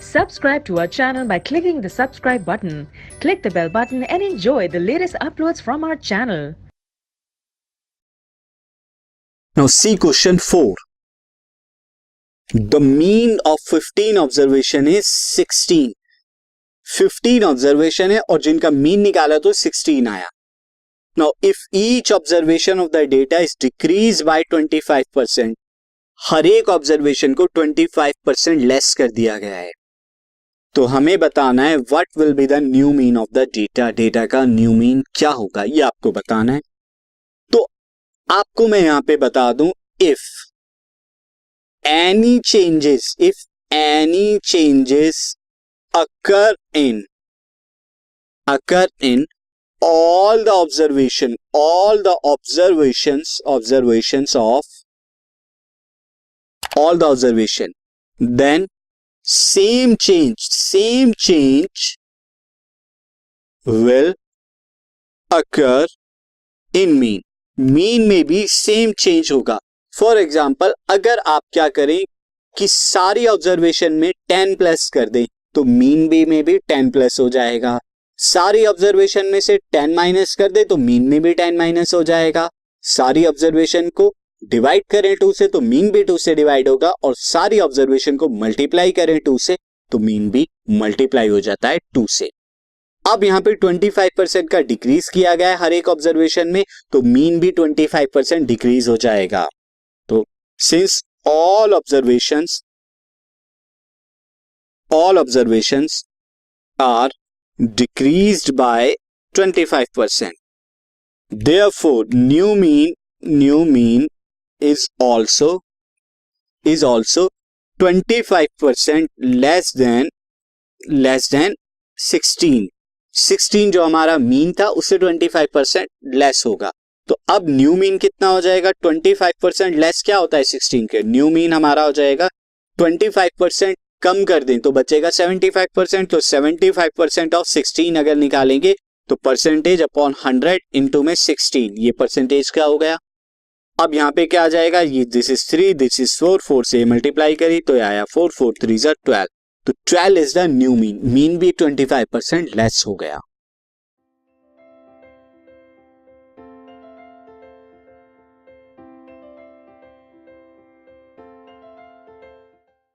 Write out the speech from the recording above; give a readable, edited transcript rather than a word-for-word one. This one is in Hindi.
Subscribe to our channel by clicking the subscribe button. Click the bell button and enjoy the latest uploads from our channel. Now see question 4. The mean of 15 observation is 16. 15 observation है और जिनका मीन निकाला तो 16 आया. Now if each observation of the data is decreased by 25%, हर एक ऑब्जर्वेशन को 25% लेस कर दिया गया है. तो हमें बताना है what will be the new mean of the data. Data का न्यू मीन क्या होगा ये आपको बताना है. तो आपको मैं यहां पे बता दूं, if any changes occur in all the observation, then same change will occur in mean. Mean में भी सेम चेंज होगा. फॉर एग्जाम्पल अगर आप क्या करें कि सारी ऑब्जर्वेशन में 10 प्लस कर दें तो मीन बी में भी 10 प्लस हो जाएगा. सारी ऑब्जर्वेशन में से 10 माइनस कर दे तो मीन में भी 10 माइनस हो जाएगा. सारी ऑब्जर्वेशन को डिवाइड करें 2 से तो मीन भी 2 से डिवाइड होगा और सारी ऑब्जर्वेशन को मल्टीप्लाई करें 2 से तो मीन भी मल्टीप्लाई हो जाता है 2 से. अब यहां पे 25% का डिक्रीज किया गया है हर एक ऑब्जर्वेशन में तो मीन भी 25% डिक्रीज हो जाएगा. तो since all observations are decreased by 25%. Therefore, new mean is also 25% less than 16. 16 जो हमारा मीन था उससे 25% लेस होगा. तो अब न्यू मीन कितना हो जाएगा? 25% लेस क्या होता है 16 के? न्यू मीन हमारा हो जाएगा 25% कम कर दें तो बचेगा 75%. तो 75% ऑफ 16 अगर निकालेंगे तो परसेंटेज अपॉन 100 इनटू में 16, ये परसेंटेज क्या हो गया? अब यहाँ पे क्या आ जाएगा? ये दिस इज 3, दिस इज 4, 4 से मल्टीप्लाई करी तो आया 4, 4 3 12. तो 12 is the new mean. Mean भी 25% लेस हो गया.